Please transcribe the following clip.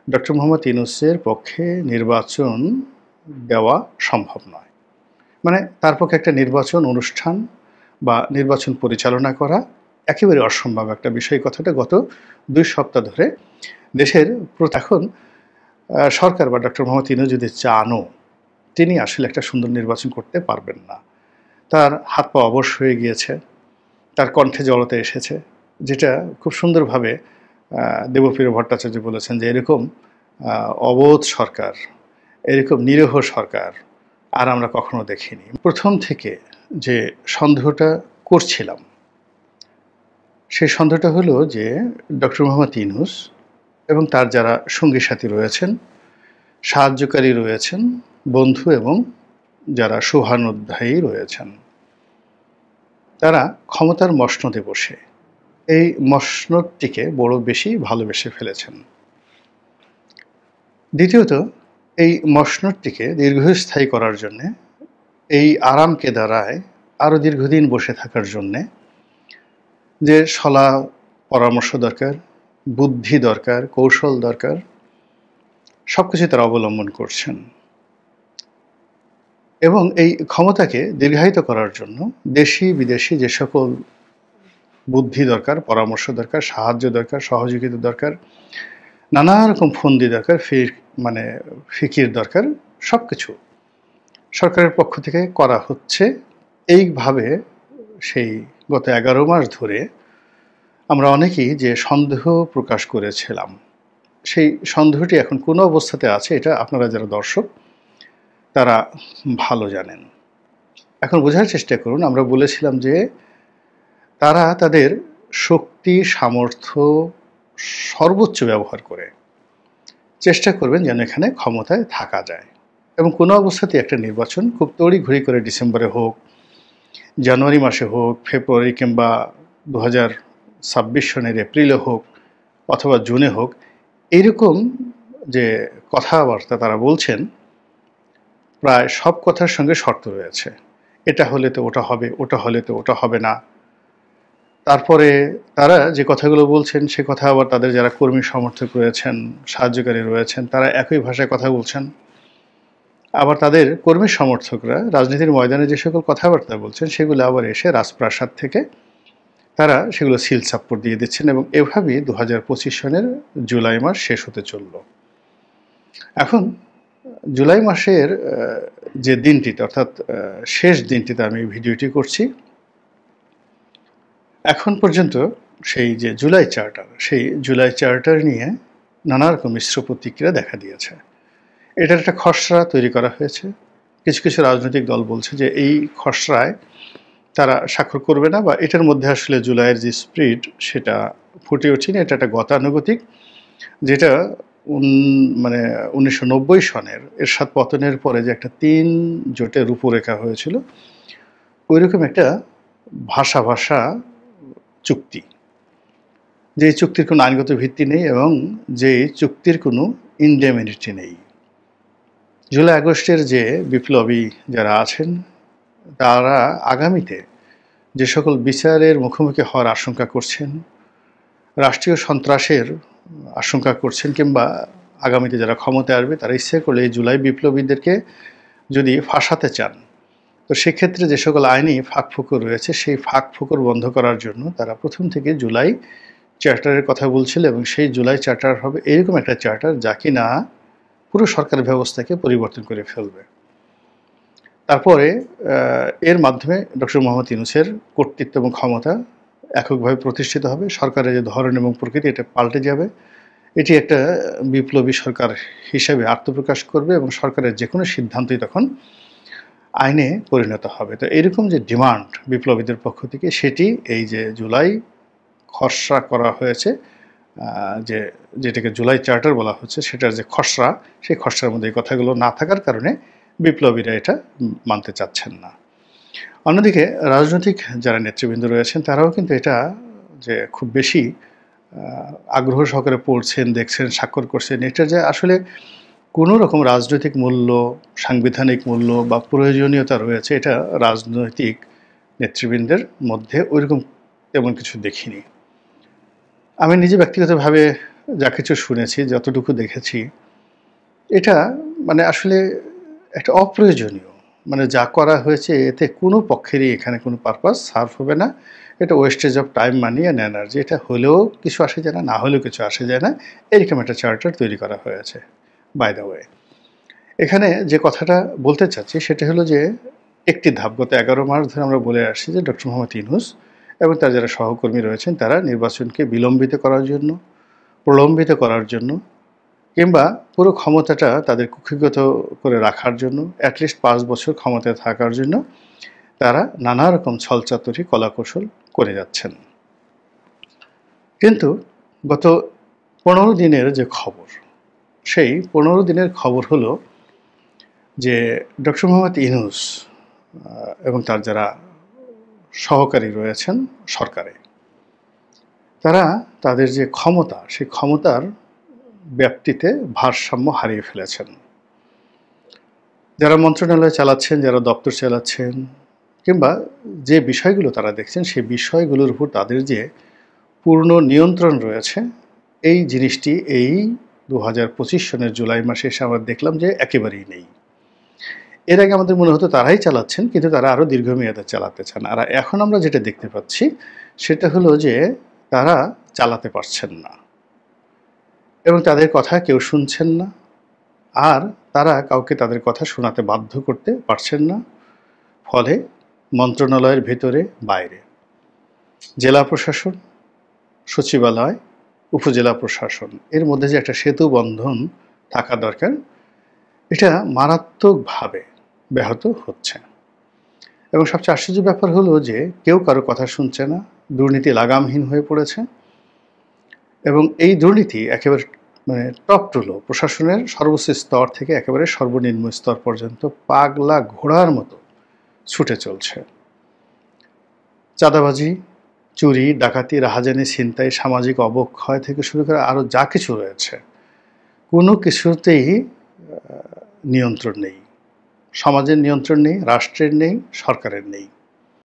Doctor Mohammad ইউনূসের পক্ষে নির্বাচন দেওয়া সম্ভব নয়। মানে তার পক্ষে একটা নির্বাচন অনুষ্ঠান বা নির্বাচন পরিচালনা করা একেবারে অসম্ভব একটা বিষয়। কথাটা গত ২ সপ্তাহ ধরে দেশের এখন সরকার বা ডক্টর মোহাম্মদ ইউনূস যদি চানও, তিনি আসলে একটা সুন্দর নির্বাচন করতে পারবেন না। তার হাত পা অবশ হয়ে গিয়েছে, তার কণ্ঠে জড়তা এসেছে, যেটা খুব সুন্দরভাবে দেবপ্রিয় ভট্টাচার্য বলেছেন যে এরকম অবোধ সরকার, এরকম নিরীহ সরকার আর আমরা কখনো দেখিনি। প্রথম থেকে যে সন্দেহটা করছিলাম, সেই সন্দেহটা হলো যে ডক্টর মোহাম্মদ ইউনূস এবং তার যারা সঙ্গী সাথী রয়েছেন, সাহায্যকারী রয়েছেন, বন্ধু এবং যারা শুভানুধ্যায়ী রয়েছেন, তারা ক্ষমতার মসনদে বসে এই মসনদটিকে বড় বেশি ভালোবেসে ফেলেছেন। দ্বিতীয়ত, এই মসনদটিকে দীর্ঘস্থায়ী করার জন্যে, এই আরামকে দ্বারায় আরও দীর্ঘদিন বসে থাকার জন্যে যে সলা পরামর্শ দরকার, বুদ্ধি দরকার, কৌশল দরকার, সব কিছুই তারা অবলম্বন করছেন। এবং এই ক্ষমতাকে দীর্ঘায়িত করার জন্য দেশি বিদেশি যে সকল বুদ্ধি দরকার, পরামর্শ দরকার, সাহায্য দরকার, সহযোগিতা দরকার, নানা রকম ফন্দি দরকার, ফিকির দরকার, সব কিছু সরকারের পক্ষ থেকে করা হচ্ছে। এইভাবে সেই গত 11 মাস ধরে আমরা অনেকেই যে সন্দেহ প্রকাশ করেছিলাম, সেই সন্দেহটি এখন কোন অবস্থাতে আছে এটা আপনারা যারা দর্শক তারা ভালো জানেন। এখন বোঝার চেষ্টা করুন, আমরা বলেছিলাম যে তারা তাদের শক্তি সামর্থ্য সর্বোচ্চ ব্যবহার করে চেষ্টা করবেন যেন এখানে ক্ষমতায় থাকা যায়, এবং কোনো অবস্থাতে একটা নির্বাচন খুব তড়িঘড়ি করে ডিসেম্বরে হোক, জানুয়ারি মাসে হোক, ফেব্রুয়ারি কিংবা 2026 সনের এপ্রিলে হোক অথবা জুনে হোক, এইরকম যে কথাবার্তা তারা বলছেন, প্রায় সব কথার সঙ্গে শর্ত রয়েছে। এটা হলে তো ওটা হবে, ওটা হলে তো ওটা হবে না। তারপরে তারা যে কথাগুলো বলছেন সে কথা আবার তাদের যারা কর্মী সমর্থক রয়েছেন, সাহায্যকারী রয়েছেন, তারা একই ভাষায় কথা বলছেন। আবার তাদের কর্মী সমর্থকরা রাজনীতির ময়দানে যে সকল কথাবার্তা বলছেন সেগুলো আবার এসে রাজপ্রাসাদ থেকে তারা সেগুলো সিল সাপ্পোর্ট দিয়ে দিচ্ছেন, এবং এভাবেই 2025 সনের জুলাই মাস শেষ হতে চলল। এখন জুলাই মাসের যে দিনটিতে, অর্থাৎ শেষ দিনটিতে আমি ভিডিওটি করছি, এখন পর্যন্ত সেই যে জুলাই চার্টার, সেই জুলাই চার্টার নিয়ে নানা রকম মিশ্র প্রতিক্রিয়া দেখা দিয়েছে। এটার একটা খসড়া তৈরি করা হয়েছে। কিছু কিছু রাজনৈতিক দল বলছে যে এই খসড়ায় তারা স্বাক্ষর করবে না, বা এটার মধ্যে আসলে জুলাইয়ের যে স্পিরিট সেটা ফুটে ওঠেনি। এটা একটা গতানুগতিক, যেটা 1990 সনের এরশাদ পতনের পরে যে একটা 3 জোটের রূপরেখা হয়েছিল, ওইরকম একটা ভাষা চুক্তি, যে চুক্তির কোনো আইনগত ভিত্তি নেই এবং যে চুক্তির কোনো ইনডেমিনিটি নেই। জুলাই আগস্টের যে বিপ্লবী যারা আছেন তারা আগামীতে যে সকল বিচারের মুখোমুখি হওয়ার আশঙ্কা করছেন, রাষ্ট্রীয় সন্ত্রাসের আশঙ্কা করছেন, কিংবা আগামীতে যারা ক্ষমতায় আসবে তারা ইচ্ছে করলে এই জুলাই বিপ্লবীদেরকে যদি ফাঁসাতে চান, তো সেক্ষেত্রে যে সকল আইনি ফাঁকফোকর রয়েছে সেই ফাঁকফোকর বন্ধ করার জন্য তারা প্রথম থেকে জুলাই চার্টারের কথা বলছিল, এবং সেই জুলাই চার্টার হবে এরকম একটা চার্টার যা কিনা পুরো সরকার ব্যবস্থাকে পরিবর্তন করে ফেলবে। তারপরে এর মাধ্যমে ডক্টর মোহাম্মদ ইউনূসের কর্তৃত্ব এবং ক্ষমতা এককভাবে প্রতিষ্ঠিত হবে। সরকারের যে ধরন এবং প্রকৃতি এটা পাল্টে যাবে। এটি একটা বিপ্লবী সরকার হিসেবে আত্মপ্রকাশ করবে, এবং সরকারের যে কোনো সিদ্ধান্তই তখন আইনে পরিণত হবে। তো এরকম যে ডিমান্ড বিপ্লবীদের পক্ষ থেকে, সেটি এই যে জুলাই খসড়া করা হয়েছে, যেটাকে জুলাই চার্টার বলা হচ্ছে, সেটার যে খসড়া, সেই খসড়ার মধ্যে এই কথাগুলো না থাকার কারণে বিপ্লবীরা এটা মানতে চাচ্ছেন না। অন্যদিকে রাজনৈতিক যারা নেতৃবৃন্দ রয়েছেন তারাও কিন্তু এটা যে খুব বেশি আগ্রহ সহকারে পড়ছেন, দেখছেন, স্বাক্ষর করছেন। এটা যে আসলে কোনো রকম রাজনৈতিক মূল্য, সাংবিধানিক মূল্য বা প্রয়োজনীয়তা রয়েছে, এটা রাজনৈতিক নেতৃবৃন্দের মধ্যে ওইরকম তেমন কিছু দেখিনি। আমি নিজে ব্যক্তিগতভাবে যা কিছু শুনেছি, যতটুকু দেখেছি, এটা মানে আসলে একটা অপ্রয়োজনীয়, মানে যা করা হয়েছে এতে কোনো পক্ষেরই এখানে কোনো পারপাস সার্ভ হবে না। এটা wastage of time, money and energy. এটা হলেও কিছু আসে যায় না, না হলেও কিছু আসে যায় না, এরকম একটা চার্টার তৈরি করা হয়েছে। বাই দ্য ওয়ে, এখানে যে কথাটা বলতে চাচ্ছি সেটা হলো যে একটি ধাপ, গত 11 মাস ধরে আমরা বলে আসছি যে ডক্টর মোহাম্মদ ইউনূস এবং তার যারা সহকর্মী রয়েছেন তারা নির্বাচনকে বিলম্বিত করার জন্য, প্রলম্বিত করার জন্য, কিংবা পুরো ক্ষমতাটা তাদের কুক্ষিগত করে রাখার জন্য, অ্যাটলিস্ট 5 বছর ক্ষমতায় থাকার জন্য তারা নানা রকম ছলচাতুরি কলাকৌশল করে যাচ্ছেন। কিন্তু গত 15 দিনের যে খবর, সেই 15 দিনের খবর হলো যে ডক্টর মোহাম্মদ ইউনূস এবং তার যারা সহকারী রয়েছেন সরকারে, তারা তাদের যে ক্ষমতা, সেই ক্ষমতার ব্যাপ্তিতে ভারসাম্য হারিয়ে ফেলেছেন। যারা মন্ত্রণালয় চালাচ্ছেন, যারা দপ্তর চালাচ্ছেন, কিংবা যে বিষয়গুলো তারা দেখছেন, সেই বিষয়গুলোর উপর তাদের যে পূর্ণ নিয়ন্ত্রণ রয়েছে, এই জিনিসটি এই 2025 সনের জুলাই মাসে এসে আমরা দেখলাম যে একেবারেই নেই। এর আগে আমাদের মনে হতো তারাই চালাচ্ছেন, কিন্তু তারা আরও দীর্ঘমেয়াদে চালাতে চান। আর এখন আমরা যেটা দেখতে পাচ্ছি সেটা হলো যে তারা চালাতে পারছেন না এবং তাদের কথা কেউ শুনছেন না, আর তারা কাউকে তাদের কথা শোনাতে বাধ্য করতে পারছেন না। ফলে মন্ত্রণালয়ের ভেতরে বাইরে, জেলা প্রশাসন, সচিবালয়, উপজেলা প্রশাসন, এর মধ্যে যে একটা সেতু বন্ধন থাকা দরকার, এটা মারাত্মকভাবে ব্যাহত হচ্ছে। এবং সবচেয়ে আশ্চর্য ব্যাপার হলো যে কেউ কারো কথা শুনছে না, দুর্নীতি লাগামহীন হয়ে পড়েছে। এবং এই দুর্নীতি একেবারে মানে টপ টু লো, প্রশাসনের সর্বোচ্চ স্তর থেকে একেবারে সর্বনিম্ন স্তর পর্যন্ত পাগলা ঘোড়ার মতো ছুটে চলছে। চাঁদাবাজি, চুরি, ডাকাতি, রাহাজানি, ছিনতাই, সামাজিক অবক্ষয় থেকে শুরু করে আরও যা কিছু রয়েছে, কোনো কিছুতেই নিয়ন্ত্রণ নেই। সমাজের নিয়ন্ত্রণ নেই, রাষ্ট্রের নেই, সরকারের নেই।